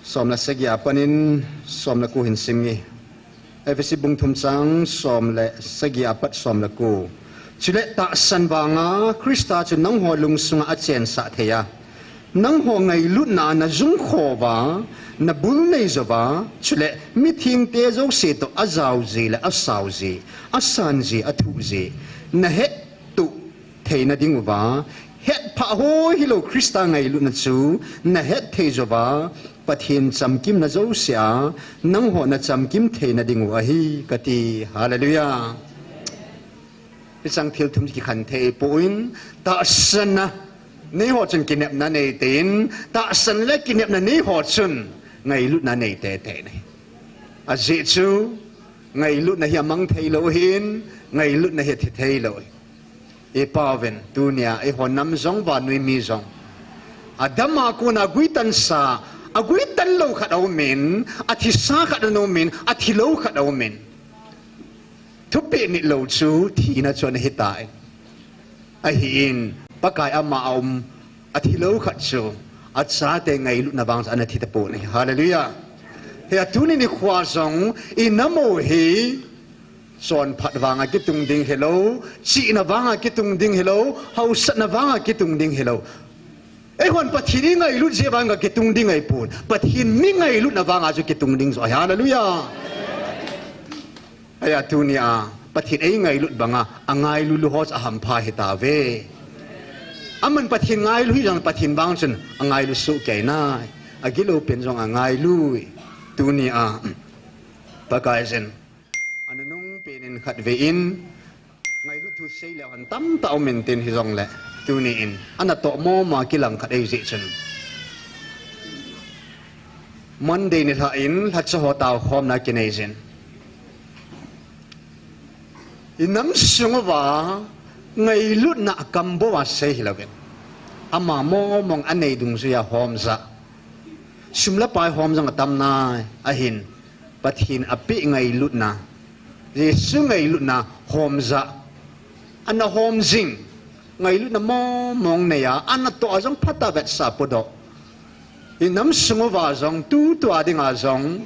som la segi apanin som la ku hin sim ngi FSC bung thum sang som la segi apat som la ku chile ta san wanga Krista chu nang ho lung sunga a chen sa theya nang ho ngai lut na zung kho wa na bul nei zawa chule mi thing te zo se to azau ji la asau ji asan ji athu ji na he tu theina ding wa het pha ho hilo Krista ngai lut na chu na het the zawa pathin chamkim na zo sia nang ho na chamkim theina ding wa hi kati hallelujah isang thil thum ki khan the poin ta sana nei ho chun kinep na nei tin ta san le kinep na nei ho chun ngai lut na nei te nei a ji chu ngai lut na hi mang thei lo hin ngai lut na hi thei lo e paven dunia e ho nam zong wa nui mi zong adama ko na guitan sa a guitan lo khat au men a thi sa khat no men a thi lo khat au men thu pe ni lo chu thi na chon hi tai a hi in pakai ama om a thi lo khat chu at sa te ngai lut na bang sa na thi ta po ni hallelujah he atuni ni khwa zong in namo hi son phat wanga ki tung ding hello chi na wanga ki tung ding hello hau sat na wanga ki tung ding hello e hon pathini ngai lut je wanga ki tung ding ai pun pathin mi ngai lut na wanga ju ki tung ding zo hallelujah aya tunia pathin ei ngai lut banga angai lu hos aham pha hi ta ve aman pathin ngai lu hi jang pathin bang chen angai lu su ke na agilo pen jong angai lu tunia pakai zen ananung penin khat ve in ngai lu thu sei le han tam ta men tin hi jong le tuni in ana to mo ma kilang khat ei ji chen monday ni tha in la cha ho taw khom na kinai zen inam sungwa ngai lut na kambo wa sei hilawen ama mo mong anei dung su ya hom za sumla pai hom jang tam na ahin pathin api ngai lut na jesu ngai lut na hom za ana hom jing ngai lut na mo mong ne ya ana to jong phata vet sa podo inam sungwa jong tu to adinga jong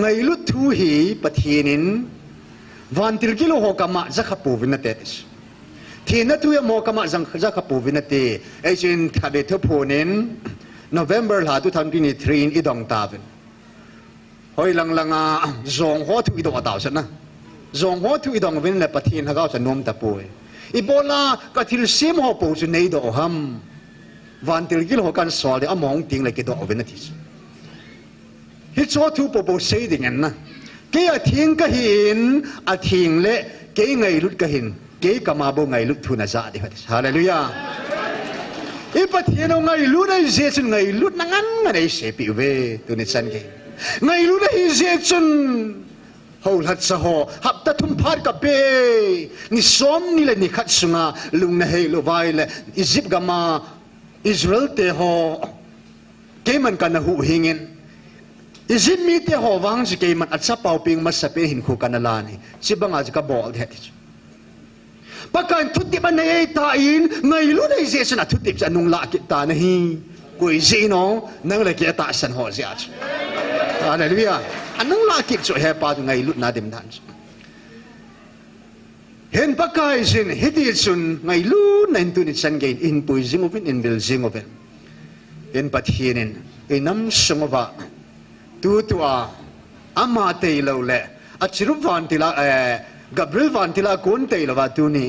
ngai lut thu hi pathinin van til kilo ho kama zakhapu vinatetis thi na tu mo kama zakhapu vinate agent khabe tho phonen November la 2023 in idong tavin hoi lang langa zong ho thu idong ataw sana zong ho thu idong vin le pathin hagaw sa nom tapoi ibola ka thil sim ho po chu nei do ham van til kilo ho kan sol de among ting le ke do vinatis hi cho thu po sei ding en na ke a thing ka hin a thing le ke ngai lut ka hin ke kama bo ngai lut thu na za de hallelujah i pathian ngai lut ai je chun ngai lut na ngan ngai se pi ve tu ni chan ke ngai lut ai je chun hol hat sa ho hap ta thum phat ka pe ni som ni le ni khat sunga lung na hei lo vai le Egypt gama Israel te ho ke man kan hu hingin Egypt mi te ho wang ji ke man at sa pau ping mas sa pe hin khu kanala ni sibanga ji ka bol the pakan thuti ban nei ta in ngai lu nei je sana thuti cha nung la ki ta na hi koi ji no nang le ke ta san ho ja hallelujah anung la ki cho he pa ngai lu na dem dan hen pakai sin hiti sun ngai lu nen tu ni san gain in pui jing ovin in bil jing ovin en pathienin enam sungwa tu tua ama te lo le achiru van tila Gabriel van tila kun te lo wa tu ni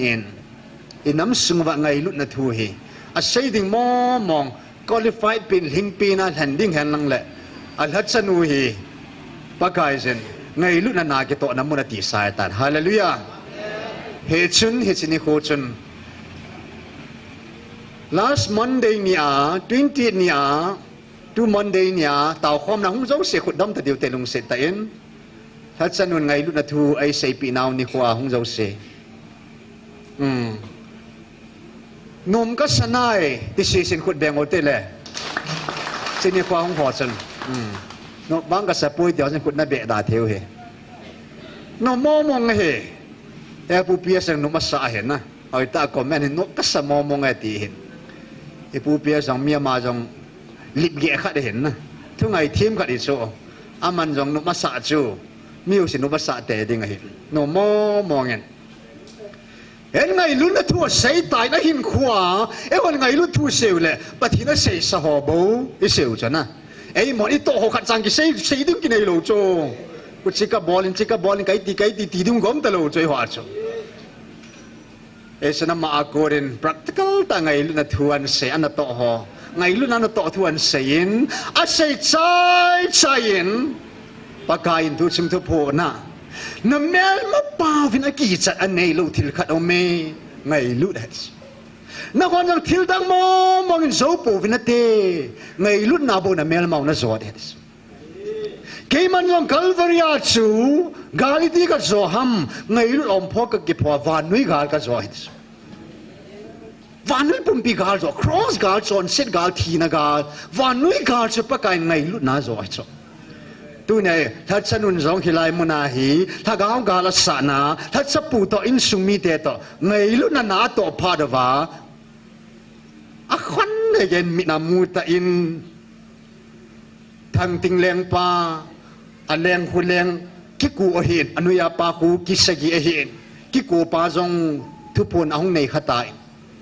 inam sungwa ngai lut na thu hi a sei ding mo mong qualified pin hing pina handing han lang le al hat sanu hi pakai zen ngai lut na ke to na mun ti sai tan hallelujah he chun ni kho chun last Monday ni a 20 ni a tu Monday ni a tao khom na hung zo se khut dam ta diu te lung se ta en hat sanun ngai lu na thu ai sei pi naw ni khwa hung zo se nom ka sanai ti se sin khut beng o te le se ni khwa hung ho chan no bang ka sa pui tia sin khut na be da theu he no mo mong he e pu pia sang no ma sa he na oi ta comment no ka sa mo mong e ti hin e pu pia sang mia ma jong lip ge kha de hen na thu ngai thim ka di so aman jong no ma sa chu miu sin no ba sa te ding a hi no mo mong en en ngai lu na thu sei tai na hin khwa e wan ngai lu thu seu le pathi na sei sa ho bo e seu chana ei mo i to ho khat chang ki sei ding ki nei lo cho ku chika bolin kai ti ding gom ta lo choi hwa cho e sana ma akorin practical ta ngai lu na thu an se an to ho ngai lu na to thu an sein a sei chai in pakain tu sim thu pho na mel ma pa vin a ki chat an nei lo thil khat o me ngai lu das na kon jang thil dang mo mong in zo po vin a te ngai lu na bo na mel mau na zo das ke man jong calvaria chu galiti ka zo ham ngai lu om pho ka ki pho van nui gal ka zo das van nui pum pi gal zo cross gal on set gal thina gal van nui gal chu pakai ngai lu na zo cho tu này thật chân un giống khi lại muốn hi thà gạo gà là sana thật sắp phụ to in sung mi tê to ngày lúc na to pa đó va à khoan này gen mi na mu ta in thằng ting leng pa à leng hu leng ki ku a hin anuya pa ku ki sagi a hin ki ku pa jong thu pon ahong nei khatai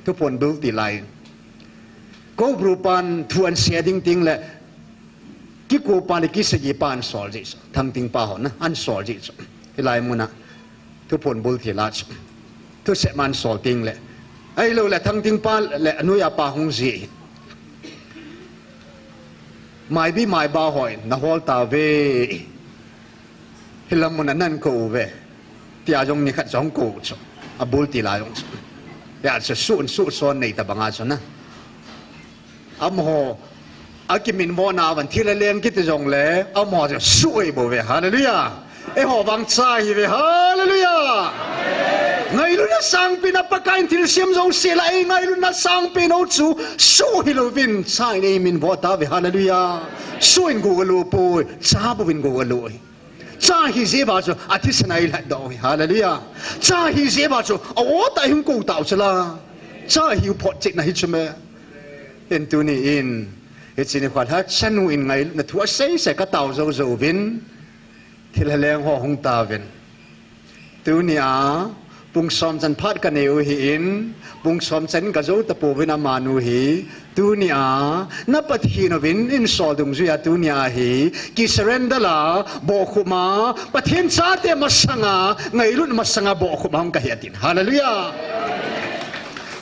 thu pon dul ti lai ko bru pan thuan se ding ting le ki ko pa le ki sagi pan sol ji thang ting pa ho na an sol ji hilai muna tu pon bul thi la tu se man sol ting le ai lo le thang ting pa le anu ya pa hong ji mai bi mai ba hoi na hol ta ve hilam muna nan ko ve tia jong ni khat jong ko cho a bul ti la jong ya su son nei ta banga cho na am ho akimin mo na van thila leng kit jong le amo jo suai bo ve hallelujah e ho wang chai ve hallelujah ngai lu na sang pin apakain thil siam jong se lai ngai lu na sang pin o chu su hilovin chai nei min bo ta ve hallelujah suin go lo po cha bo win go lo cha hi je ba cho athisanai la do hallelujah cha hi je ba cho o ta him ko ta chala cha hi project na hi chme en tu ni in it's in what hat chanu in ngai na thua sei se ka tau zo zo vin thil leng ho hong ta vin tu nia pung som chan phat ka neu hi in pung som chen ka zo ta po vina manu hi tu nia na pathi no vin in sol dung zu ya tu nia hi ki surrender la bo khuma pathin cha te masanga ngai lut masanga bo khuma hong ka hiatin hallelujah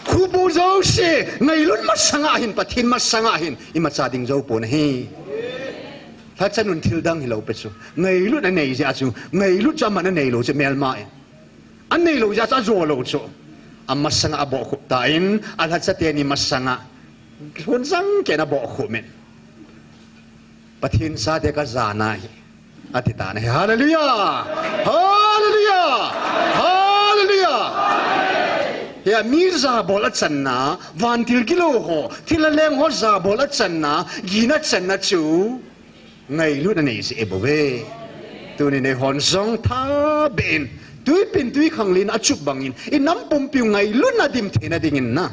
khu bu zo se ngai lut masanga hin pathin masanga hin ima cha ding zo po na hiถ้าฉันนุ่นทิลดังให้เราไปสู้ไงรู้นั่นไหนจะสู้ไงรู้จำมันนั่นไหนเราจะเมลมาอันไหนเราจะจะโจเราสู้อามาสังอาบอกขุดตาอินอันทัศเตียนี่มาสังอาคนสังเกณฑ์บอกขุดมันปะทินซาเดกจานาฮีอธิษฐานให้ฮาเลลูยาฮาเลลูยาฮาเลลูยาเฮียมีซาบอลจันนาวันทิลกิโลโหทิลเลงหัวซาบอลจันนายีนัดจันนาจูไงรู้นั่นเองสิเอโบเวตัวนี้ในหอนซองท่าเบนตุยเป็นตุยขังลินอจุบบังอินอินน้ำปุ่มปิวไงรู้น่าดิมเทน่าดิ่งนะ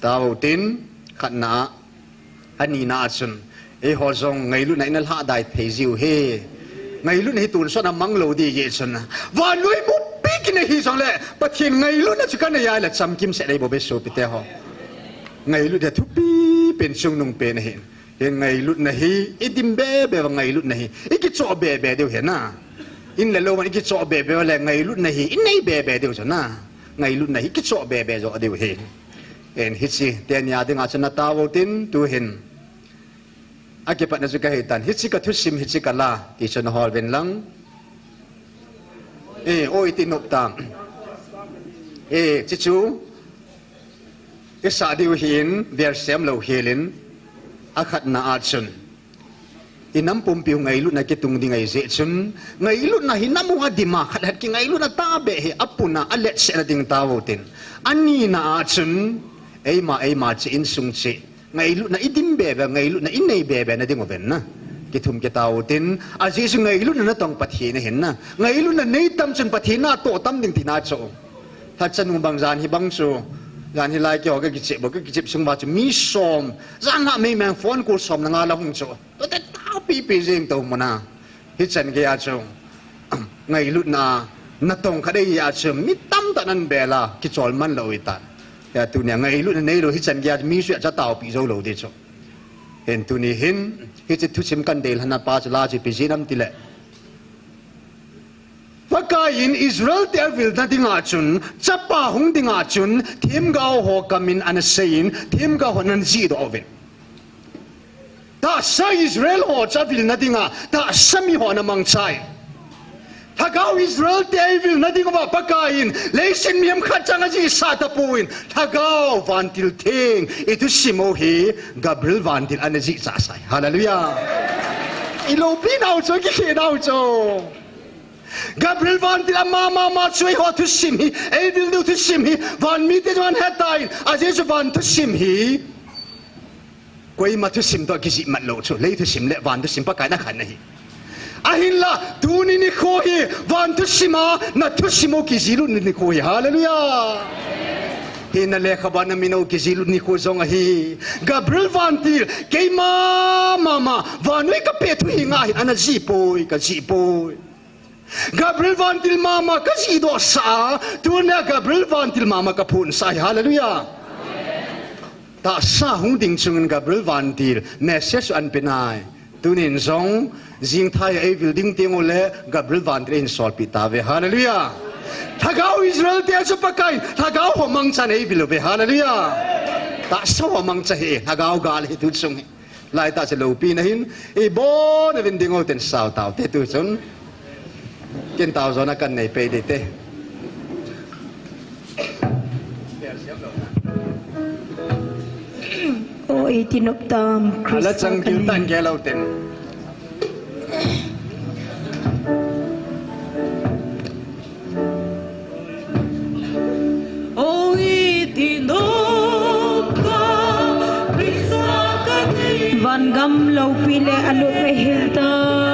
ตาวตินขันนาอันนี้น่าสุนไอหอนซองไงรู้ไหนนั่นละได้เทจิวเฮไงรู้ในตุนส่วนมังโลดีเยสุนวันลุยมุบปีกินในฮีซองเลยปะเทียนไงรู้น่าจะกันในยายละจำกิมเสร็จไอโบเวโซปิเตฮอไงรู้เดี๋ยวทุบปีเป็นช่วงนุ่งเป็นเห็นยังไงลุดนะฮีอิดิมเบเบว่าไงลุดนะฮีอีกิจโจเบเบเดียวเห็นนะอินเลโลมันอีกิจโจเบเบว่าแหละไงลุดนะฮีอินไงเบเบเดียวฉันนะไงลุดนะฮีกิจโจเบเบโจเดียวเห็นเอ็นฮิตซีเตียนยาดึงอาชนะตาวตินตูเห็นอากิปัตนะจุกะเฮตันฮิตซีกะทุสิมฮิตซีกะลาที่ชนฮอลเวนลังโออิตินบตามจิจูอิสาดิวหินเวอร์เซมโลเฮลินอาขัดนาอาชุนอิน้ำปุ่มปิวไงลุนักตุงดิไงเจชุนไงลุนะหิน้ำมัวดิมาขัดหัดกิไงลุนะตาเบะอัปุนะอเลเสนดิงตาวตินอันนี้นาอาชุนไอมาเจอินสุงเจไงลุนะอิดิมเบะไงลุนะอินไงเบะนะดิงอเวนนะกิทุมกิตาวตินอาเจสุไงลุนะต้องปะทีนะเห็นนะไงลุนะในตั้มจนปะทีน่าโตตั้มดิงที่น่าโจถ้าฉันอุบังจานฮิบังโจยานที่ไล่เกี่ยวกับกิจบอกกิจสมบัติมีสมจานละไม่แมงฟอนกูสมนางาละหงโจตัวแต่ท้าวปีเริงตัวมันนะฮิจันเกียร์โจไงลุนานัตงคดียาโจมิตั้มตะนันเบล่ากิจอลมันเราอิตันแต่ตัวเนี่ยไงลุนในเราฮิจันเกียร์มีเสียจะท้าวปีโจเราเดโจเห็นตัวนี้เห็นฮิจิตทุสิมกันเดลฮันนาปาจลาจิปีจีนัมติเลว่าการอินอิสราเอลเทวิลนั่นดิ่งอาจุนจับป่าหงดิ่งอาจุนทีมก้าวหอกมินอันเซียนทีมก้าวนันจีดอวินถ้าใช้อิสราเอลหัวจับวิลนั่นดิ่งอาถ้าสามีหัวนั่งมังใจถ้าก้าวอิสราเอลเทวิลนั่นดิ่งว่าปากการอินเลสินมีมขัดจังจีซาตาปูอินถ้าก้าววันทิลเทงอิทุสิโมฮีกับริลวันทิลอันจีซาไซฮาเลลูยาอิโลปีนเอาโจกิเขนเอาโจGabriel van til maช่วยหัวทุสิมฮีเอวิลดูทุสิมฮีวันมีแต่วันเฮตายอาเจจะวันทุสิมฮีกุยมาทุสิมตัวกิจิมันโลชูเลยทุสิมเละวันทุสิมปะกายนักขันนี่อาหินละดูนี่โคฮีวันทุสิมานัทุสิโมกิจิลุนี่โคฮีฮาเลลูยาเห็นอะไรขบานมินเอากิจิลุนี่โคจงฮีGabriel van tilเกยมาวันนี้ก็เปิดทุหิงาหินอันนั้นจีโปยก็จีโปยGabriel van til mama kasi do sa tunya Gabriel van til mama kapun sai hallelujah ta sa hung ding chung Gabriel van til message an penai tunin zong jing thai ai building ting ole Gabriel van til in sol pitave hallelujah thagau Israel te chu pakai thagau homang chan ai bilove hallelujah ta sa homang cha he thagau gal hi tu chung lai ta se lo pi na hin e bo na vin ding o ten sao tao te tu chunกินเตาโซนักกันในไปดิเต้โอ้ยที่นบตามคริสต์แล้วจังกินตันแกเราเต็มโอ้ยที่นบตามคริสต์กันวันกำเราปีเลอนุเวหิลตา